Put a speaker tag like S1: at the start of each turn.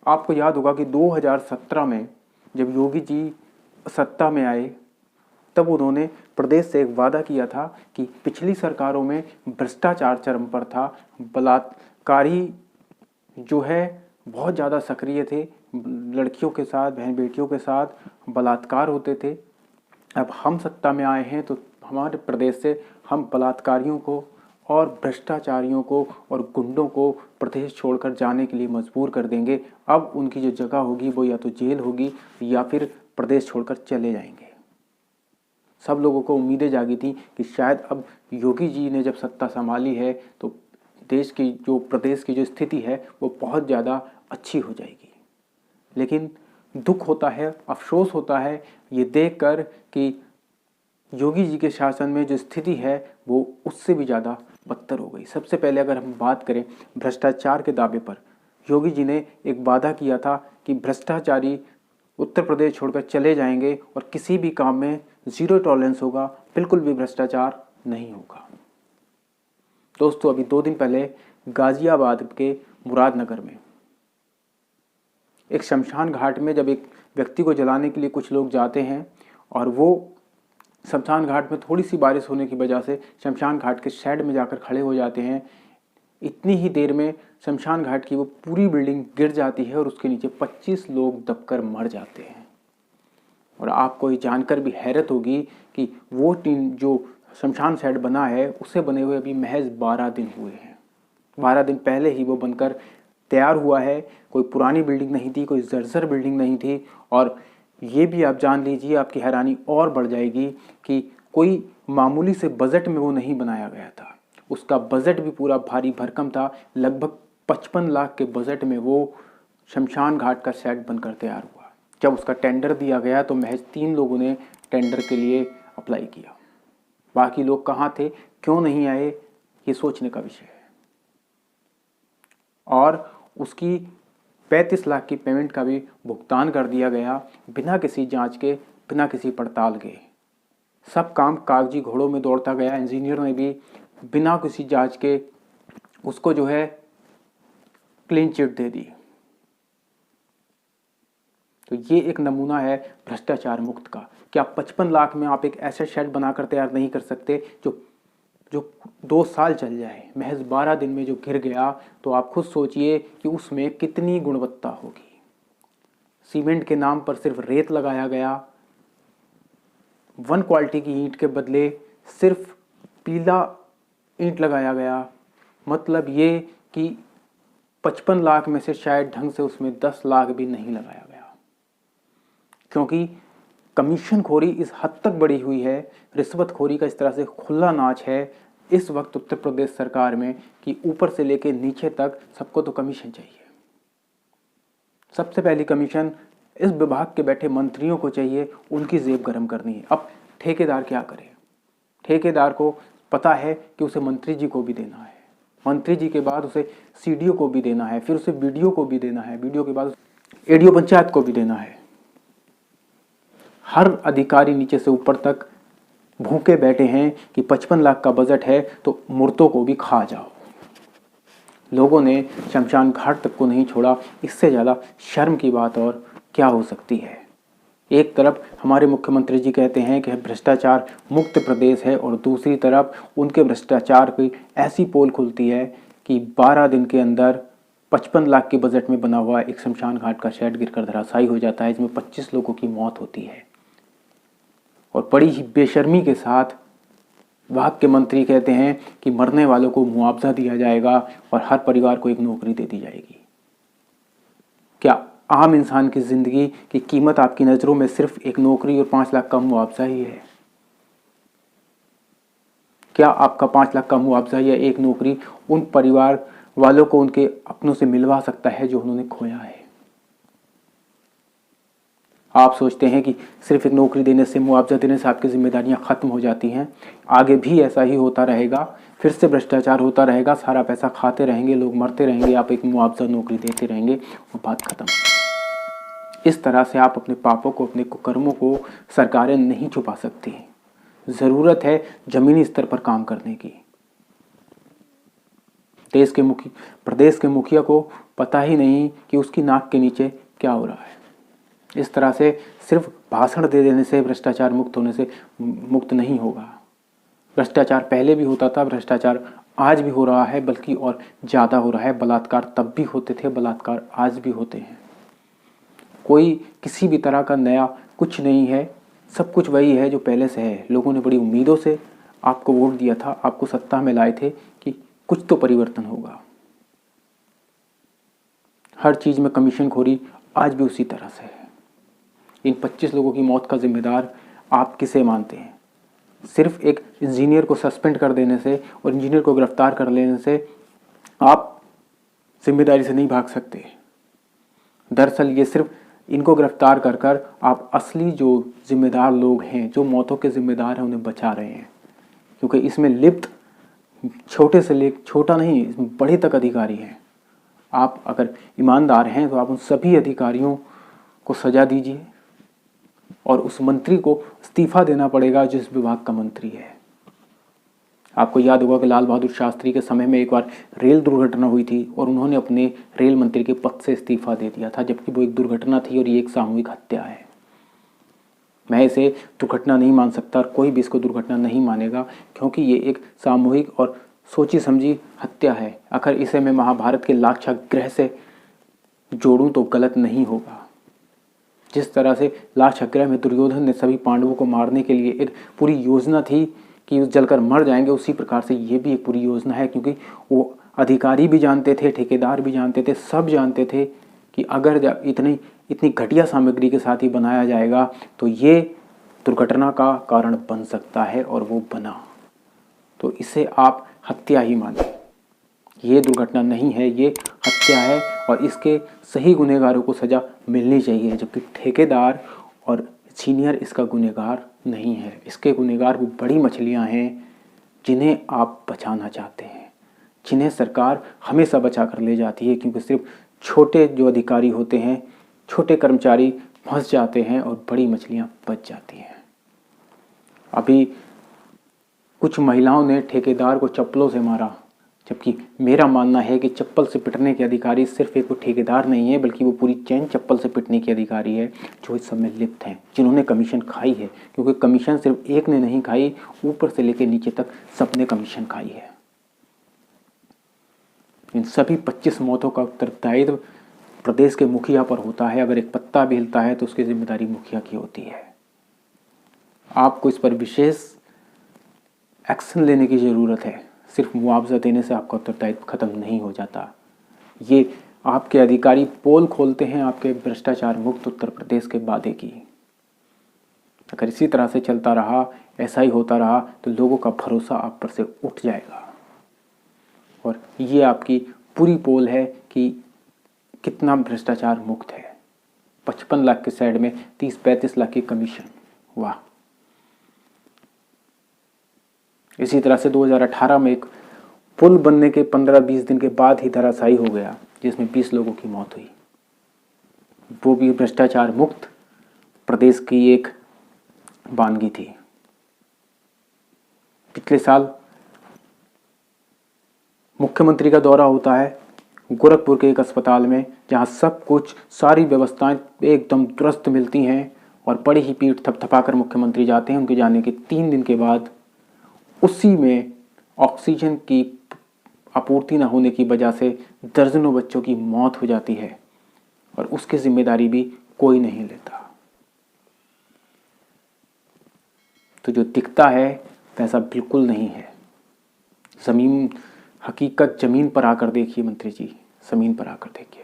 S1: आपको याद होगा कि 2017 में जब योगी जी सत्ता में आए तब उन्होंने प्रदेश से एक वादा किया था कि पिछली सरकारों में भ्रष्टाचार चरम पर था, बलात्कारी जो है बहुत ज़्यादा सक्रिय थे, लड़कियों के साथ, बहन बेटियों के साथ बलात्कार होते थे। अब हम सत्ता में आए हैं तो हमारे प्रदेश से हम बलात्कारियों को और भ्रष्टाचारियों को और गुंडों को प्रदेश छोड़कर जाने के लिए मजबूर कर देंगे। अब उनकी जो जगह होगी वो या तो जेल होगी या फिर प्रदेश छोड़कर चले जाएंगे। सब लोगों को उम्मीदें जागी थी कि शायद अब योगी जी ने जब सत्ता संभाली है तो देश की जो प्रदेश की जो स्थिति है वो बहुत ज़्यादा अच्छी हो जाएगी। लेकिन दुख होता है, अफसोस होता है ये देखकर कि योगी जी के शासन में जो स्थिति है वो उससे भी ज़्यादा बदतर हो गई। सबसे पहले अगर हम बात करें भ्रष्टाचार के दावे पर, योगी जी ने एक वादा किया था कि भ्रष्टाचारी उत्तर प्रदेश छोड़कर चले जाएंगे और किसी भी काम में ज़ीरो टॉलरेंस होगा, बिल्कुल भी भ्रष्टाचार नहीं होगा। दोस्तों, अभी 2 दिन पहले गाजियाबाद के मुरादनगर में एक शमशान घाट में जब एक व्यक्ति को जलाने के लिए कुछ लोग जाते हैं और वो शमशान घाट में थोड़ी सी बारिश होने की वजह से शमशान घाट के शेड में जाकर खड़े हो जाते हैं। इतनी ही देर में शमशान घाट की वो पूरी बिल्डिंग गिर जाती है और उसके नीचे 25 लोग दबकर मर जाते हैं। और आपको ये जानकर भी हैरत होगी कि वो टीम जो शमशान शेड बना है उसे बने हुए अभी महज 12 दिन हुए हैं। 12 दिन पहले ही वो बनकर तैयार हुआ है। कोई पुरानी बिल्डिंग नहीं थी, कोई जर्जर बिल्डिंग नहीं थी। और ये भी आप जान लीजिए, आपकी हैरानी और बढ़ जाएगी कि कोई मामूली से बजट में वो नहीं बनाया गया था। उसका बजट भी पूरा भारी भरकम था। लगभग 55 लाख के बजट में वो शमशान घाट का शेड बनकर तैयार हुआ। जब उसका टेंडर दिया गया तो महज 3 लोगों ने टेंडर के लिए अप्लाई किया। बाकी लोग कहाँ थे, क्यों नहीं आए, ये सोचने का विषय है। और उसकी 35 लाख की पेमेंट का भी भुगतान कर दिया गया, बिना किसी जांच के, बिना किसी पड़ताल के। सब काम कागजी घोड़ों में दौड़ता गया। इंजीनियर ने भी बिना किसी जांच के उसको जो है क्लीन चिट दे दी। तो ये एक नमूना है भ्रष्टाचार मुक्त का। क्या 55 लाख में आप एक ऐसा शेड बनाकर तैयार नहीं कर सकते जो 2 साल चल जाए? महज 12 दिन में जो गिर गया, तो आप खुद सोचिए कि उसमें कितनी गुणवत्ता होगी। सीमेंट के नाम पर सिर्फ रेत लगाया गया, 1 क्वालिटी की ईंट के बदले सिर्फ पीला ईंट लगाया गया। मतलब ये कि 55 लाख में से शायद ढंग से उसमें 10 लाख भी नहीं लगाया गया, क्योंकि कमीशन खोरी इस हद तक बढ़ी हुई है, रिश्वत खोरी का इस तरह से खुला नाच है इस वक्त उत्तर प्रदेश सरकार में कि ऊपर से लेकर नीचे तक सबको तो कमीशन चाहिए। सबसे पहली कमीशन इस विभाग के बैठे मंत्रियों को चाहिए, उनकी जेब गर्म करनी है। अब ठेकेदार क्या करे? ठेकेदार को पता है कि उसे मंत्री जी को भी देना है, मंत्री जी के बाद उसे सीडीओ को भी देना है, फिर उसे बीडीओ को भी देना है, बीडीओ के बाद एडीओ पंचायत को भी देना है। हर अधिकारी नीचे से ऊपर तक भूखे बैठे हैं कि 55 लाख का बजट है तो मूर्तों को भी खा जाओ। लोगों ने शमशान घाट तक को नहीं छोड़ा। इससे ज़्यादा शर्म की बात और क्या हो सकती है? एक तरफ हमारे मुख्यमंत्री जी कहते हैं कि भ्रष्टाचार मुक्त प्रदेश है और दूसरी तरफ उनके भ्रष्टाचार की ऐसी पोल खुलती है कि 12 दिन के अंदर 55 लाख के बजट में बना हुआ एक शमशान घाट का शेड गिरकर धराशायी हो जाता है, इसमें 25 लोगों की मौत होती है। और बड़ी ही बेशर्मी के साथ विभाग के मंत्री कहते हैं कि मरने वालों को मुआवजा दिया जाएगा और हर परिवार को एक नौकरी दे दी जाएगी। क्या आम इंसान की जिंदगी की कीमत आपकी नजरों में सिर्फ एक नौकरी और 5 लाख का मुआवजा ही है? क्या आपका 5 लाख का मुआवजा या एक नौकरी उन परिवार वालों को उनके अपनों से मिलवा सकता है जो उन्होंने खोया है? आप सोचते हैं कि सिर्फ एक नौकरी देने से, मुआवजा देने से आपकी जिम्मेदारियां खत्म हो जाती हैं? आगे भी ऐसा ही होता रहेगा, फिर से भ्रष्टाचार होता रहेगा, सारा पैसा खाते रहेंगे, लोग मरते रहेंगे, आप एक मुआवजा नौकरी देते रहेंगे और बात खत्म। इस तरह से आप अपने पापों को, अपने कुकर्मों को सरकारें नहीं छुपा सकती। ज़रूरत है ज़मीनी स्तर पर काम करने की। प्रदेश के मुखिया को पता ही नहीं कि उसकी नाक के नीचे क्या हो रहा है। इस तरह से सिर्फ भाषण दे देने से भ्रष्टाचार मुक्त होने से मुक्त नहीं होगा। भ्रष्टाचार पहले भी होता था, भ्रष्टाचार आज भी हो रहा है, बल्कि और ज़्यादा हो रहा है। बलात्कार तब भी होते थे, बलात्कार आज भी होते हैं। कोई किसी भी तरह का नया कुछ नहीं है, सब कुछ वही है जो पहले से है। लोगों ने बड़ी उम्मीदों से आपको वोट दिया था, आपको सत्ता में लाए थे कि कुछ तो परिवर्तन होगा। हर चीज़ में कमीशनखोरी आज भी उसी तरह से है। इन 25 लोगों की मौत का जिम्मेदार आप किसे मानते हैं? सिर्फ एक इंजीनियर को सस्पेंड कर देने से और इंजीनियर को गिरफ्तार कर लेने से आप जिम्मेदारी से नहीं भाग सकते। दरअसल ये सिर्फ इनको गिरफ्तार कर कर आप असली जो जिम्मेदार लोग हैं, जो मौतों के जिम्मेदार हैं, उन्हें बचा रहे हैं। क्योंकि इसमें लिप्त छोटे से ले छोटा नहीं, इसमें बड़े तक अधिकारी हैं। आप अगर ईमानदार हैं तो आप उन सभी अधिकारियों को सजा दीजिए और उस मंत्री को इस्तीफा देना पड़ेगा जिस विभाग का मंत्री है। आपको याद होगा कि लाल बहादुर शास्त्री के समय में एक बार रेल दुर्घटना हुई थी और उन्होंने अपने रेल मंत्री के पद से इस्तीफा दे दिया था, जबकि वो एक दुर्घटना थी और ये एक सामूहिक हत्या है। मैं इसे दुर्घटना नहीं मान सकता और कोई भी इसको दुर्घटना नहीं मानेगा, क्योंकि ये एक सामूहिक और सोची समझी हत्या है। अगर इसे मैं महाभारत के लाक्षागृह से जोड़ूं तो गलत नहीं होगा। जिस तरह से लाक्षागृह में दुर्योधन ने सभी पांडवों को मारने के लिए एक पूरी योजना थी कि जलकर मर जाएंगे, उसी प्रकार से ये भी एक पूरी योजना है। क्योंकि वो अधिकारी भी जानते थे, ठेकेदार भी जानते थे, सब जानते थे कि अगर इतनी घटिया सामग्री के साथ ही बनाया जाएगा तो ये दुर्घटना का कारण बन सकता है, और वो बना। तो इसे आप हत्या ही माने। ये दुर्घटना नहीं है, ये हत्या है और इसके सही गुनहगारों को सज़ा मिलनी चाहिए, जबकि ठेकेदार और इंजीनियर इसका गुनहगार नहीं है। इसके गुनहगार वो बड़ी मछलियां हैं जिन्हें आप बचाना चाहते हैं, जिन्हें सरकार हमेशा बचा कर ले जाती है, क्योंकि सिर्फ छोटे जो अधिकारी होते हैं, छोटे कर्मचारी फंस जाते हैं और बड़ी मछलियां बच जाती हैं। अभी कुछ महिलाओं ने ठेकेदार को चप्पलों से मारा, जबकि मेरा मानना है कि चप्पल से पिटने के अधिकारी सिर्फ एक वो ठेकेदार नहीं है, बल्कि वो पूरी चैन चप्पल से पिटने के अधिकारी है जो इस समय लिप्त हैं, जिन्होंने कमीशन खाई है। क्योंकि कमीशन सिर्फ एक ने नहीं खाई, ऊपर से लेकर नीचे तक सबने कमीशन खाई है। इन सभी 25 मौतों का उत्तरदायित्व प्रदेश के मुखिया पर होता है। अगर एक पत्ता भी हिलता है तो उसकी जिम्मेदारी मुखिया की होती है। आपको इस पर विशेष एक्शन लेने की ज़रूरत है। सिर्फ मुआवजा देने से आपका उत्तरदायित्व खत्म नहीं हो जाता। ये आपके अधिकारी पोल खोलते हैं आपके भ्रष्टाचार मुक्त उत्तर प्रदेश के वादे की। अगर इसी तरह से चलता रहा, ऐसा ही होता रहा, तो लोगों का भरोसा आप पर से उठ जाएगा। और ये आपकी पूरी पोल है कि कितना भ्रष्टाचार मुक्त है। 55 लाख के साइड में 30-35 लाख की कमीशन, वाह। इसी तरह से 2018 में एक पुल बनने के 15-20 दिन के बाद ही धराशायी हो गया, जिसमें 20 लोगों की मौत हुई। वो भी भ्रष्टाचार मुक्त प्रदेश की एक वानगी थी। पिछले साल मुख्यमंत्री का दौरा होता है गोरखपुर के एक अस्पताल में, जहां सब कुछ, सारी व्यवस्थाएं एकदम दुरुस्त मिलती हैं, और बड़ी ही पीठ थपथपाकर मुख्यमंत्री जाते हैं। उनके जाने के 3 दिन के बाद उसी में ऑक्सीजन की आपूर्ति न होने की वजह से दर्जनों बच्चों की मौत हो जाती है, और उसकी जिम्मेदारी भी कोई नहीं लेता। तो जो दिखता है वैसा बिल्कुल नहीं है। हकीकत जमीन पर आकर देखिए मंत्री जी, जमीन पर आकर देखिए।